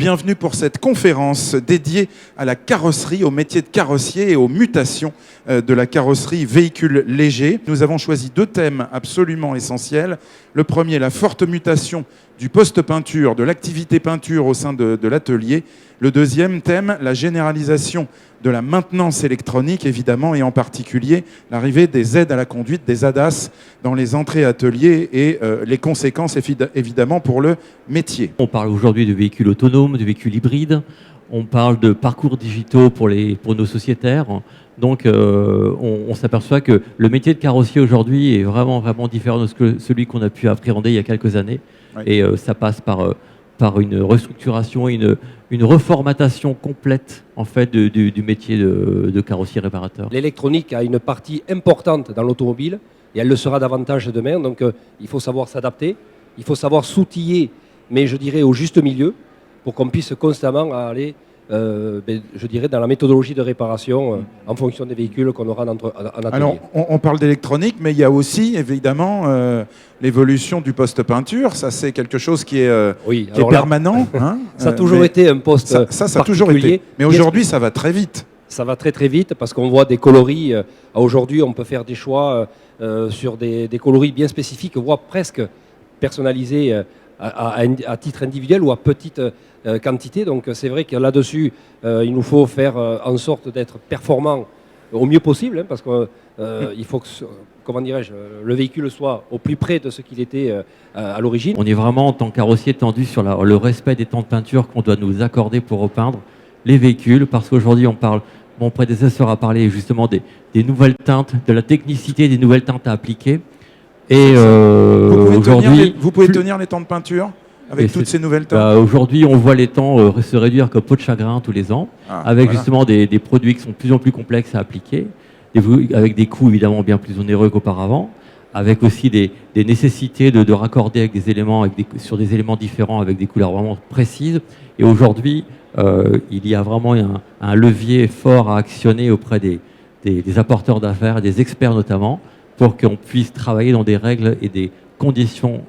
bienvenue pour cette conférence dédiée à la carrosserie, au métier de carrossier et aux mutations de la carrosserie véhicule léger. Nous avons choisi deux thèmes absolument essentiels. Le premier, la forte mutation du post-peinture, de l'activité peinture au sein de l'atelier. Le deuxième thème, la généralisation de la maintenance électronique, évidemment, et en particulier l'arrivée des aides à la conduite, des ADAS, dans les entrées ateliers et les conséquences, évidemment, pour le métier. On parle aujourd'hui de véhicules autonomes, de véhicules hybrides. On parle de parcours digitaux pour nos sociétaires. Donc, on s'aperçoit que le métier de carrossier aujourd'hui est vraiment différent de celui qu'on a pu appréhender il y a quelques années. Oui. Et ça passe par une restructuration et une reformatation complète en fait du métier de carrossier réparateur. L'électronique a une partie importante dans l'automobile et elle le sera davantage demain. Donc il faut savoir s'adapter, il faut savoir s'outiller, mais je dirais au juste milieu, pour qu'on puisse constamment aller, je dirais, dans la méthodologie de réparation en fonction des véhicules qu'on aura en atelier. Alors, on parle d'électronique, mais il y a aussi, évidemment, l'évolution du post-peinture. Ça, c'est quelque chose qui est, qui est permanent. Hein, ça a toujours été un poste ça a toujours été. Mais aujourd'hui, ça va très vite. Ça va très vite parce qu'on voit des coloris. Aujourd'hui, on peut faire des choix sur des coloris bien spécifiques, voire presque personnalisés à titre individuel ou à petite quantité. Donc c'est vrai que là-dessus, il nous faut faire en sorte d'être performant au mieux possible, hein, parce qu'il faut que, comment dirais-je, le véhicule soit au plus près de ce qu'il était à l'origine. On est vraiment, en tant que carrossier, tendu sur le respect des temps de peinture qu'on doit nous accorder pour repeindre les véhicules, parce qu'aujourd'hui, on parle, mon prédécesseur a parlé justement des nouvelles teintes, de la technicité des nouvelles teintes à appliquer. Et vous pouvez tenir les temps de peinture avec toutes ces nouvelles teintes. Aujourd'hui, on voit les temps se réduire comme peau de chagrin tous les ans, avec justement des produits qui sont de plus en plus complexes à appliquer, avec des coûts évidemment bien plus onéreux qu'auparavant, avec aussi des nécessités de raccorder avec des éléments, sur des éléments différents, avec des couleurs vraiment précises. Et aujourd'hui, il y a vraiment un levier fort à actionner auprès des apporteurs d'affaires, des experts notamment, pour qu'on puisse travailler dans des règles et des conditions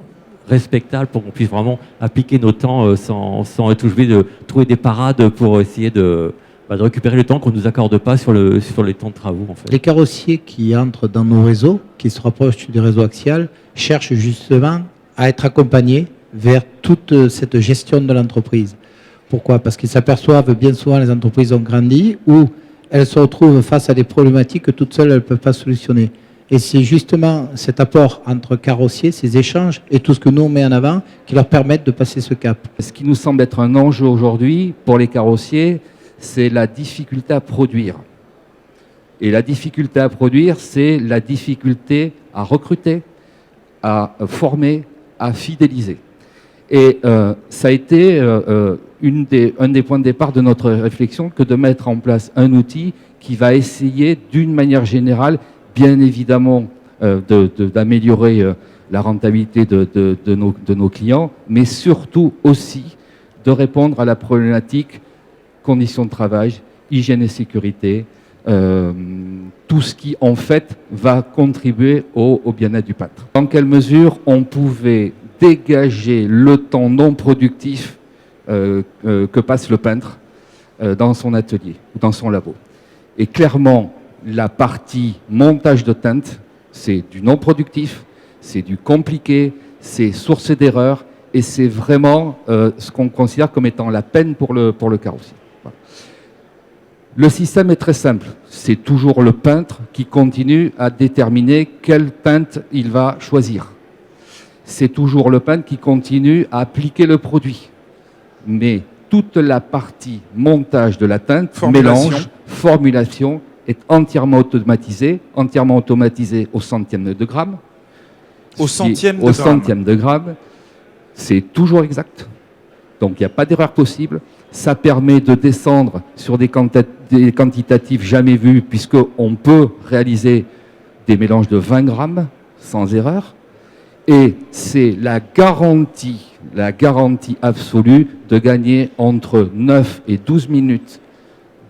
respectables, pour qu'on puisse vraiment appliquer nos temps sans être obligé de trouver des parades pour essayer de récupérer le temps qu'on ne nous accorde pas sur les temps de travaux. En fait. Les carrossiers qui entrent dans nos réseaux, qui se rapprochent du réseau axial, cherchent justement à être accompagnés vers toute cette gestion de l'entreprise. Pourquoi ? Parce qu'ils s'aperçoivent bien souvent les entreprises ont grandi ou elles se retrouvent face à des problématiques que toutes seules elles ne peuvent pas solutionner. Et c'est justement cet apport entre carrossiers, ces échanges et tout ce que nous on met en avant qui leur permettent de passer ce cap. Ce qui nous semble être un enjeu aujourd'hui pour les carrossiers, c'est la difficulté à produire. Et la difficulté à produire, c'est la difficulté à recruter, à former, à fidéliser. Et ça a été un des points de départ de notre réflexion que de mettre en place un outil qui va essayer d'une manière générale bien évidemment d'améliorer la rentabilité de nos clients, mais surtout aussi de répondre à la problématique conditions de travail, hygiène et sécurité, tout ce qui en fait va contribuer au bien-être du peintre. Dans quelle mesure on pouvait dégager le temps non productif que passe le peintre dans son atelier ou dans son labo. Et clairement, la partie montage de teinte, c'est du non productif, c'est du compliqué, c'est source d'erreur et c'est vraiment ce qu'on considère comme étant la peine pour le carrossier. Voilà. Le système est très simple, c'est toujours le peintre qui continue à déterminer quelle teinte il va choisir. C'est toujours le peintre qui continue à appliquer le produit. Mais toute la partie montage de la teinte, mélange, formulation, est entièrement automatisé au centième de gramme. Au centième de gramme. C'est toujours exact. Donc il n'y a pas d'erreur possible. Ça permet de descendre sur des quantitatifs jamais vus, puisqu'on peut réaliser des mélanges de 20 grammes sans erreur. Et c'est la garantie absolue de gagner entre 9 et 12 minutes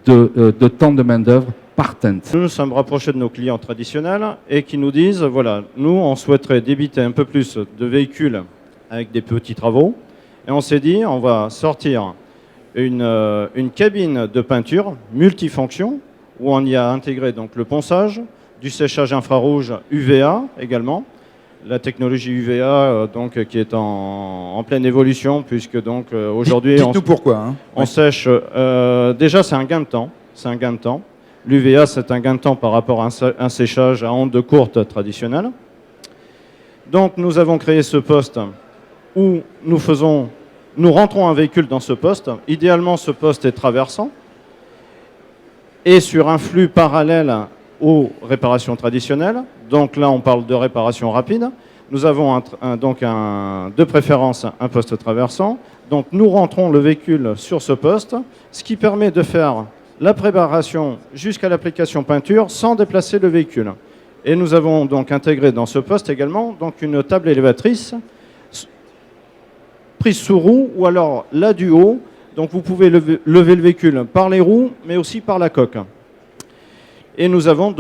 de temps de main-d'œuvre par teinte. Nous nous sommes rapprochés de nos clients traditionnels et qui nous disent, voilà, nous on souhaiterait débiter un peu plus de véhicules avec des petits travaux. Et on s'est dit, on va sortir une cabine de peinture multifonction où on y a intégré donc le ponçage, du séchage infrarouge UVA également, la technologie UVA donc qui est en pleine évolution puisque donc aujourd'hui dites-nous pourquoi. On sèche. Déjà c'est un gain de temps. C'est un gain de temps. L'UVA c'est un gain de temps par rapport à un séchage à onde courte traditionnelle. Donc nous avons créé ce poste où nous rentrons un véhicule dans ce poste. Idéalement ce poste est traversant et sur un flux parallèle aux réparations traditionnelles. Donc là, on parle de réparation rapide. Nous avons de préférence un poste traversant. Donc nous rentrons le véhicule sur ce poste, ce qui permet de faire la préparation jusqu'à l'application peinture sans déplacer le véhicule. Et nous avons donc intégré dans ce poste également donc une table élévatrice prise sous roue ou alors là du haut. Donc vous pouvez lever le véhicule par les roues mais aussi par la coque. Et nous avons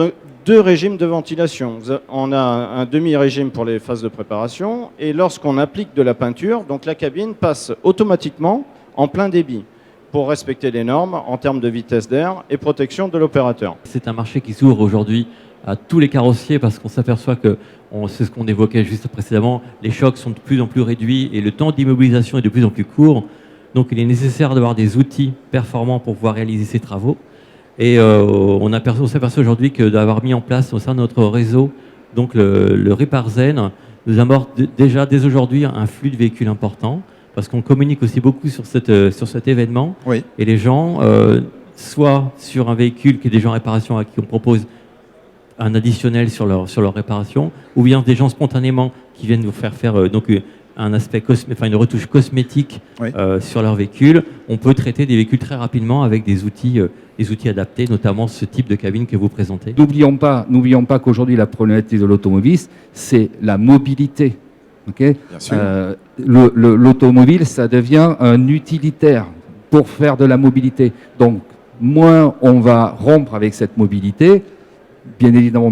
deux régimes de ventilation. On a un demi-régime pour les phases de préparation et lorsqu'on applique de la peinture, donc la cabine passe automatiquement en plein débit pour respecter les normes en termes de vitesse d'air et protection de l'opérateur. C'est un marché qui s'ouvre aujourd'hui à tous les carrossiers parce qu'on s'aperçoit que, c'est ce qu'on évoquait juste précédemment, les chocs sont de plus en plus réduits et le temps d'immobilisation est de plus en plus court. Donc il est nécessaire d'avoir des outils performants pour pouvoir réaliser ces travaux. Et on s'aperçoit aujourd'hui que d'avoir mis en place au sein de notre réseau donc le Reparzen nous amorce déjà dès aujourd'hui un flux de véhicules important parce qu'on communique aussi beaucoup sur cet événement. Oui. Et les gens, soit sur un véhicule qui est déjà en réparation à qui on propose un additionnel sur leur réparation, ou bien des gens spontanément qui viennent nous faire une retouche cosmétique sur leur véhicule. On peut traiter des véhicules très rapidement avec des outils adaptés, notamment ce type de cabine que vous présentez. N'oublions pas qu'aujourd'hui, la problématique de l'automobile, c'est la mobilité. Okay. Bien sûr. L'automobile, ça devient un utilitaire pour faire de la mobilité. Donc, moins on va rompre avec cette mobilité, bien évidemment,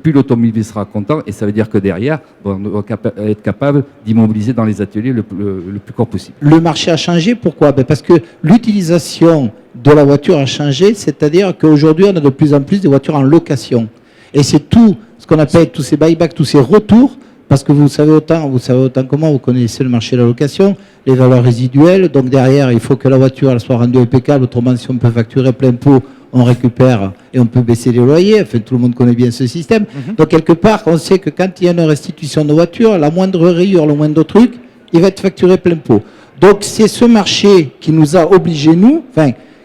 plus l'automobile sera content, et ça veut dire que derrière, on va être capable d'immobiliser dans les ateliers le plus court possible. Le marché a changé, pourquoi? Parce que l'utilisation de la voiture a changé, c'est-à-dire qu'aujourd'hui, on a de plus en plus de voitures en location. Et c'est tout ce qu'on appelle tous ces buybacks, tous ces retours, parce que vous savez autant que moi, vous connaissez le marché de la location, les valeurs résiduelles, donc derrière, il faut que la voiture elle soit rendue impeccable, autrement, si on peut facturer plein pot, on récupère et on peut baisser les loyers. Enfin, tout le monde connaît bien ce système. Donc, quelque part, on sait que quand il y a une restitution de voiture, la moindre rayure, le moindre truc, il va être facturé plein pot. Donc, c'est ce marché qui nous a obligés,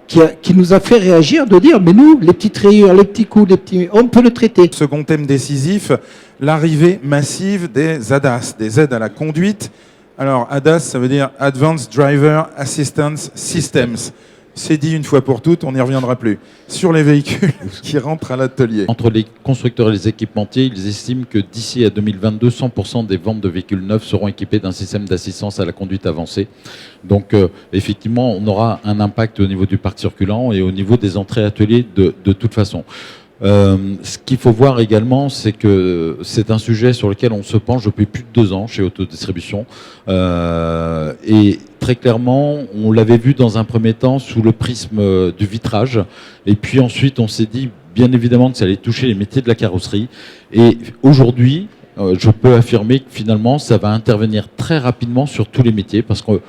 qui nous a fait réagir, de dire, mais nous, les petites rayures, les petits coups, on peut le traiter. Second thème décisif, l'arrivée massive des ADAS, des aides à la conduite. Alors, ADAS, ça veut dire Advanced Driver Assistance Systems. C'est dit une fois pour toutes, on n'y reviendra plus. Sur les véhicules qui rentrent à l'atelier. Entre les constructeurs et les équipementiers, ils estiment que d'ici à 2022, 100% des ventes de véhicules neufs seront équipés d'un système d'assistance à la conduite avancée. Donc, effectivement, on aura un impact au niveau du parc circulant et au niveau des entrées ateliers de toute façon. Ce qu'il faut voir également, c'est que c'est un sujet sur lequel on se penche depuis plus de 2 ans chez Autodistribution. Et très clairement, on l'avait vu dans un premier temps sous le prisme du vitrage. Et puis ensuite, on s'est dit, bien évidemment, que ça allait toucher les métiers de la carrosserie. Et aujourd'hui, je peux affirmer que finalement, ça va intervenir très rapidement sur tous les métiers parce qu'on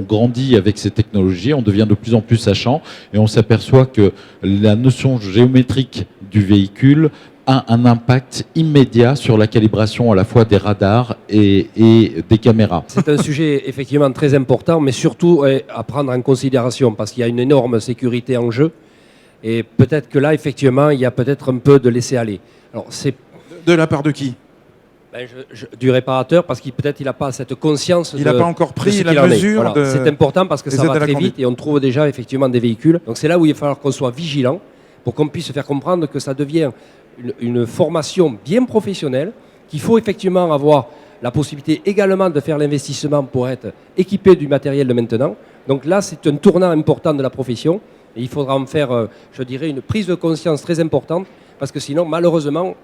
grandit avec ces technologies, on devient de plus en plus sachant et on s'aperçoit que la notion géométrique du véhicule a un impact immédiat sur la calibration à la fois des radars et des caméras. C'est un sujet effectivement très important, mais surtout à prendre en considération parce qu'il y a une énorme sécurité en jeu et peut-être que là, effectivement, il y a peut-être un peu de laisser-aller. Alors, c'est de la part de qui? Du réparateur, parce qu'il peut-être il n'a pas cette conscience. Il n'a pas encore pris la mesure. Voilà. C'est important parce que ça va très vite et on trouve déjà effectivement des véhicules. Donc c'est là où il va falloir qu'on soit vigilant pour qu'on puisse faire comprendre que ça devient une formation bien professionnelle, qu'il faut effectivement avoir la possibilité également de faire l'investissement pour être équipé du matériel de maintenant. Donc là, c'est un tournant important de la profession et il faudra en faire, je dirais, une prise de conscience très importante parce que sinon, malheureusement,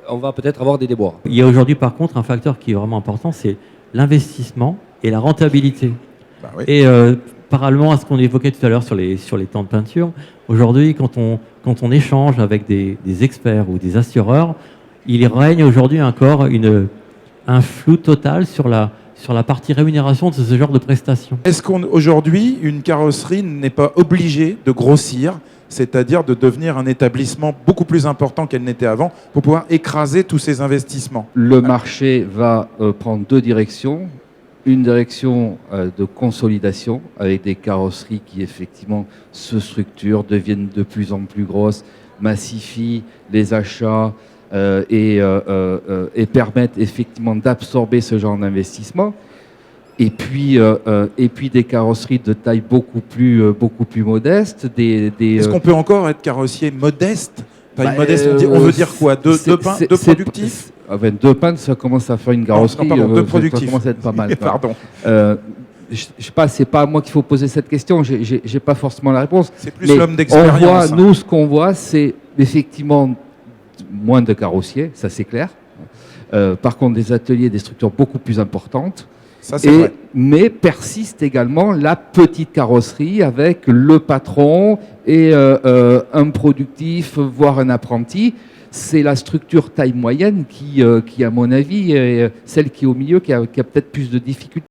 on va peut-être avoir des déboires. Il y a aujourd'hui, par contre, un facteur qui est vraiment important, c'est l'investissement et la rentabilité. Bah oui. Et parallèlement à ce qu'on évoquait tout à l'heure sur les temps de peinture, aujourd'hui, quand on échange avec des experts ou des assureurs, il règne aujourd'hui encore un flou total sur la partie rémunération de ce genre de prestations. Est-ce qu'aujourd'hui, une carrosserie n'est pas obligée de grossir, c'est-à-dire de devenir un établissement beaucoup plus important qu'elle n'était avant pour pouvoir écraser tous ces investissements? Le marché va prendre deux directions. Une direction de consolidation avec des carrosseries qui effectivement se structurent, deviennent de plus en plus grosses, massifient les achats et permettent effectivement d'absorber ce genre d'investissement. Et puis des carrosseries de taille beaucoup plus modeste. Est-ce qu'on peut encore être carrossier modeste? Taille modeste, on veut dire quoi? Deux productifs? Deux pannes, ça commence à faire une carrosserie. Deux productifs. Ça commence à être pas mal. Pardon. Je sais pas, c'est pas à moi qu'il faut poser cette question. J'ai pas forcément la réponse. C'est plus l'homme d'expérience. Nous, ce qu'on voit, c'est effectivement moins de carrossiers, ça c'est clair. Par contre, des ateliers, des structures beaucoup plus importantes. Ça, c'est vrai. Mais persiste également la petite carrosserie avec le patron et un productif, voire un apprenti. C'est la structure taille moyenne qui, à mon avis, est celle qui est au milieu, qui a peut-être plus de difficultés.